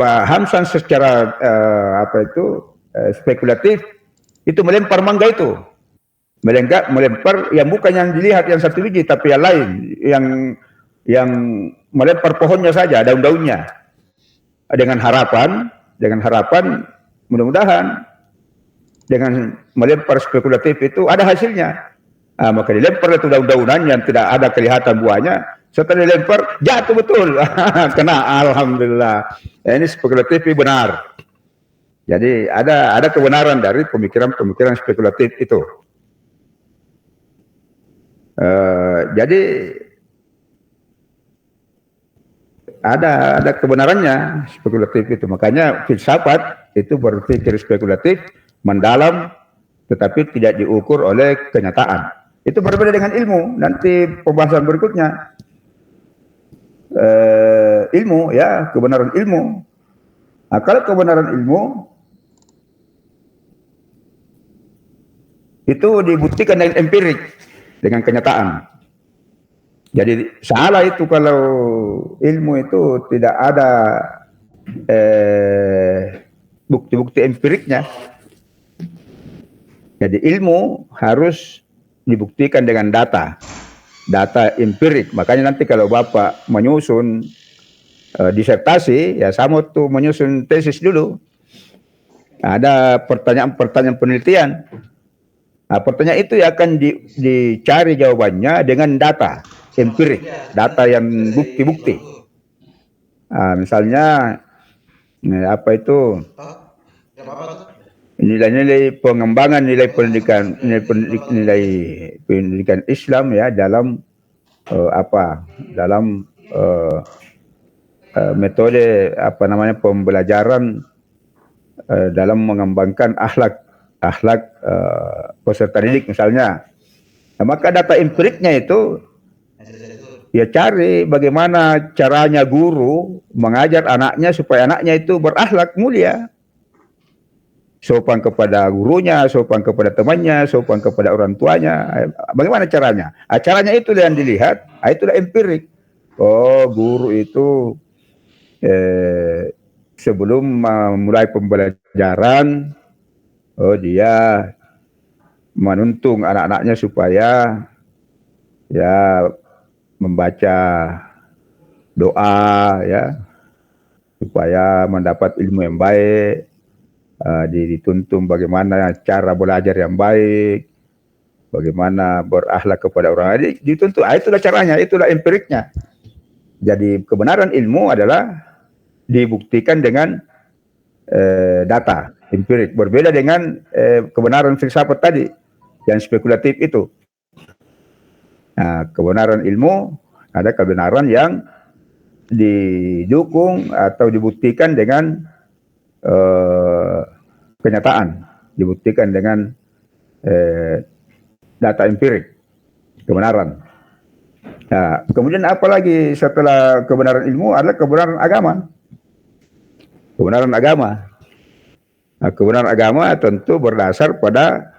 Pak Hamsan secara spekulatif itu melempar mangga itu, melempar yang bukan yang dilihat yang satu biji, tapi yang lain, yang melempar pohonnya saja, daun-daunnya, dengan harapan mudah-mudahan dengan melempar spekulatif itu ada hasilnya. Maka dilempar itu daun-daunan yang tidak ada kelihatan buahnya. Setelah dilempar jatuh betul, kena, alhamdulillah. Ini spekulatif benar. Jadi ada kebenaran dari pemikiran spekulatif itu. Jadi ada kebenarannya spekulatif itu. Makanya filsafat itu berpikir spekulatif, mendalam, tetapi tidak diukur oleh kenyataan. Itu berbeda dengan ilmu. Nanti pembahasan berikutnya, ilmu, ya, kebenaran ilmu. Nah, kalau kebenaran ilmu itu dibuktikan dengan empirik, dengan kenyataan. Jadi salah itu kalau ilmu itu tidak ada bukti-bukti empiriknya. Jadi ilmu harus dibuktikan dengan data empirik. Makanya nanti kalau Bapak menyusun disertasi, ya sama tuh menyusun tesis dulu. Ada pertanyaan penelitian. Nah, pertanyaan itu ya akan dicari jawabannya dengan data empirik, data yang bukti-bukti. Misalnya apa itu? Nilai-nilai pengembangan nilai pendidikan Islam ya dalam metode pembelajaran dalam mengembangkan akhlak peserta didik misalnya. Nah, maka data empiriknya itu ya cari bagaimana caranya guru mengajar anaknya supaya anaknya itu berakhlak mulia. Sopan kepada gurunya, sopan kepada temannya, sopan kepada orang tuanya. Bagaimana caranya? Caranya itu yang dilihat, itulah empirik. Oh, guru itu sebelum memulai pembelajaran, dia menuntun anak-anaknya supaya ya membaca doa, ya, supaya mendapat ilmu yang baik. Dituntun bagaimana cara belajar yang baik, bagaimana berakhlak kepada orang lain, dituntun. Itulah caranya, itulah empiriknya. Jadi kebenaran ilmu adalah dibuktikan dengan data empirik, berbeda dengan kebenaran filsafat tadi yang spekulatif itu. Nah, kebenaran ilmu ada kebenaran yang didukung atau dibuktikan dengan kenyataan, dibuktikan dengan data empirik, kebenaran. Nah, kemudian apa lagi setelah kebenaran ilmu adalah kebenaran agama. Kebenaran agama. Nah, kebenaran agama tentu berdasar pada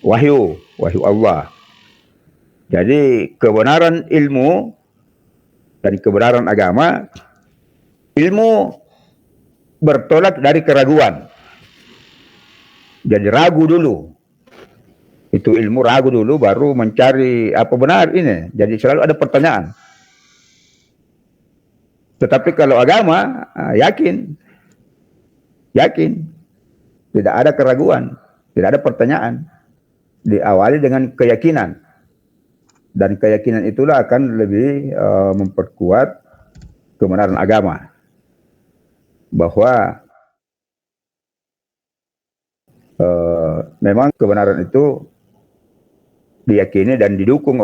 wahyu Allah. Jadi kebenaran ilmu dan kebenaran agama, ilmu bertolak dari keraguan. Jadi ragu dulu. Itu ilmu ragu dulu baru mencari apa benar ini. Jadi selalu ada pertanyaan. Tetapi kalau agama, yakin. Tidak ada keraguan, tidak ada pertanyaan. Diawali dengan keyakinan. Dan keyakinan itulah akan lebih memperkuat kebenaran agama. Bahwa memang kebenaran itu diyakini dan didukung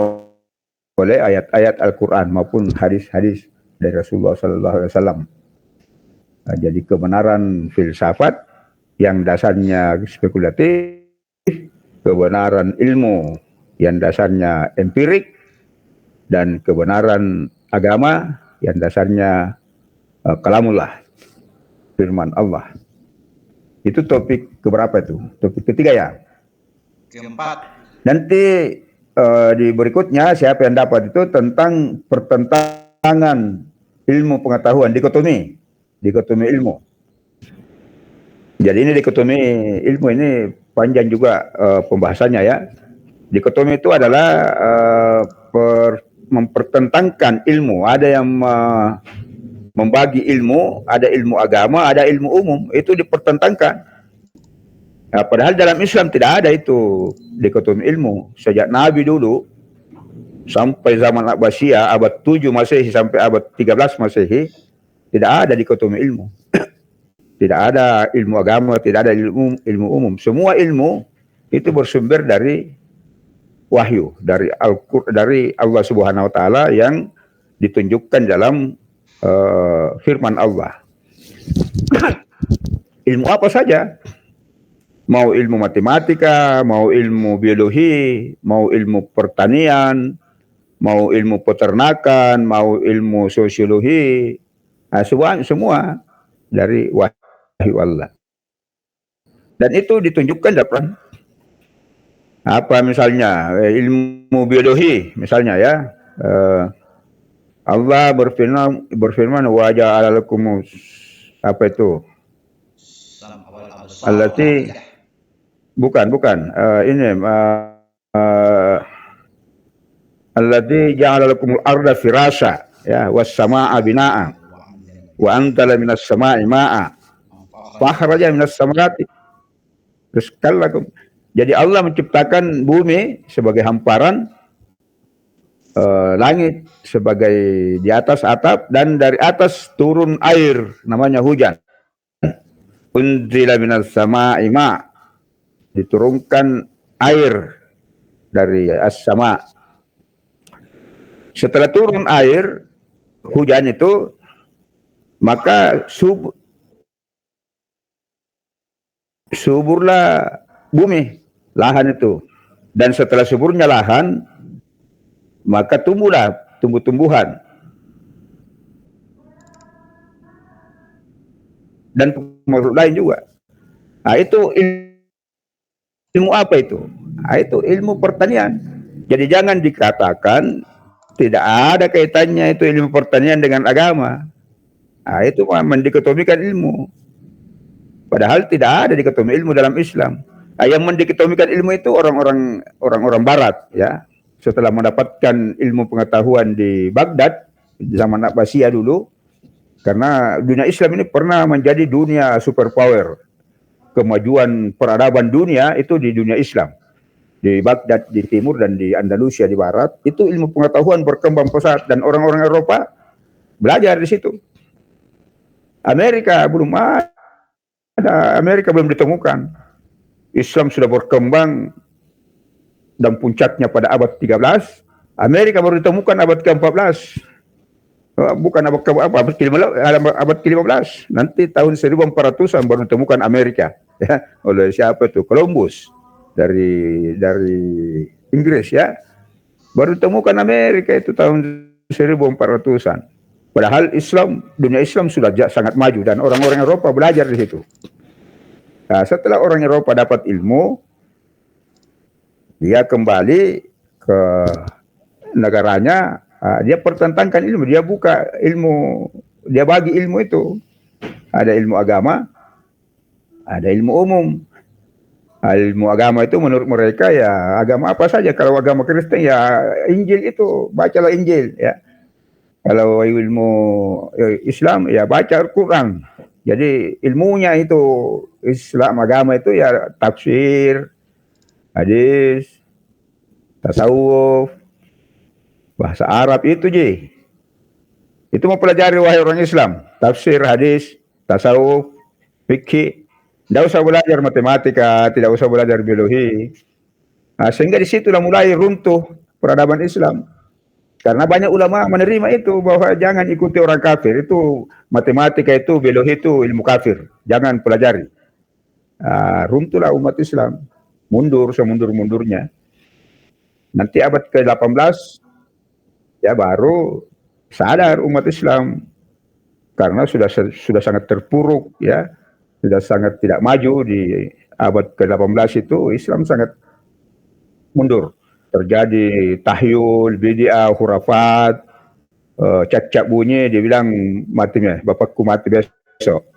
oleh ayat-ayat Al-Quran maupun hadis-hadis dari Rasulullah SAW. Jadi kebenaran filsafat yang dasarnya spekulatif, kebenaran ilmu yang dasarnya empirik, dan kebenaran agama yang dasarnya kalamullah, firman Allah. Itu topik keberapa itu? Topik ketiga ya? Keempat. Nanti di berikutnya siapa yang dapat itu tentang pertentangan ilmu pengetahuan, dikotomi. dikotomi ilmu. Jadi ini dikotomi ilmu ini panjang juga pembahasannya ya. Dikotomi itu adalah mempertentangkan ilmu. Ada yang membagi ilmu, ada ilmu agama, ada ilmu umum. Itu dipertentangkan. Nah, padahal dalam Islam tidak ada itu dikotomi ilmu. Sejak Nabi dulu sampai zaman Abbasiyah abad 7 Masehi sampai abad 13 Masehi tidak ada dikotomi ilmu. Tidak ada ilmu agama, tidak ada ilmu umum. Semua ilmu itu bersumber dari wahyu, dari Allah Subhanahu wa taala yang ditunjukkan dalam firman Allah. Ilmu apa saja, mau ilmu matematika, mau ilmu biologi, mau ilmu pertanian, mau ilmu peternakan, mau ilmu sosiologi, semua dari wahyu Allah. Dan itu ditunjukkan dalam apa misalnya ilmu biologi misalnya ya. Allah berfirman wa ja'ala lakum apa itu? Allati bukan ini allati ja'ala lakumul arda firasha ya was samaa binaa wa antala minas samaa'i ma'a fa akhraja minas samarati rizqallakum. Jadi Allah menciptakan bumi sebagai hamparan, langit sebagai di atas atap, dan dari atas turun air namanya hujan. Unzila minas sama'i ma, diturunkan air dari as-sama. Setelah turun air hujan itu, maka suburlah bumi, lahan itu. Dan setelah suburnya lahan, maka tumbuhlah tumbuh-tumbuhan. Dan makhluk lain juga. Nah, itu ilmu apa itu? Nah, itu ilmu pertanian. Jadi jangan dikatakan tidak ada kaitannya itu ilmu pertanian dengan agama. Nah, itu mendikotomikan ilmu. Padahal tidak ada dikotomi ilmu dalam Islam. Nah, yang mendikotomikan ilmu itu orang-orang Barat ya. Setelah mendapatkan ilmu pengetahuan di Baghdad zaman Abbasiyah dulu, karena dunia Islam ini pernah menjadi dunia superpower. Kemajuan peradaban dunia itu di dunia Islam. Di Baghdad di timur dan di Andalusia di barat, itu ilmu pengetahuan berkembang pesat dan orang-orang Eropa belajar di situ. Amerika belum ada, Amerika belum ditemukan. Islam sudah berkembang dan puncaknya pada abad 13, Amerika baru ditemukan abad ke-14. Bukan abad ke-15, nanti tahun 1400-an baru ditemukan Amerika ya, oleh siapa itu? Columbus dari Inggris ya. Baru ditemukan Amerika itu tahun 1400-an. Padahal dunia Islam sudah sangat maju dan orang-orang Eropa belajar di situ. Nah, setelah orang Eropa dapat ilmu, dia kembali ke negaranya, dia pertentangkan ilmu, dia buka ilmu, dia bagi ilmu itu. Ada ilmu agama, ada ilmu umum. Ilmu agama itu menurut mereka ya agama apa saja. Kalau agama Kristen ya Injil itu, bacalah Injil ya. Kalau ilmu Islam ya baca Al-Quran. Jadi ilmunya itu Islam agama itu ya tafsir, hadis, tasawuf, bahasa Arab itu je. Itu mempelajari wahai orang Islam, tafsir, hadis, tasawuf, fikih. Tidak usah belajar matematika, tidak usah belajar biologi. Nah, sehingga di situlah mulai runtuh peradaban Islam. Karena banyak ulama menerima itu bahwa jangan ikuti orang kafir, itu matematika itu, biologi itu ilmu kafir, jangan pelajari. Runtuhlah umat Islam, mundur semundur-mundurnya. Nanti abad ke-18 ya baru sadar umat Islam karena sudah sangat terpuruk ya, sudah sangat tidak maju. Di abad ke-18 itu Islam sangat mundur. Terjadi tahyul, bid'ah, khurafat, cak-cak bunyi, dia bilang matinya, bapakku mati besok. besok.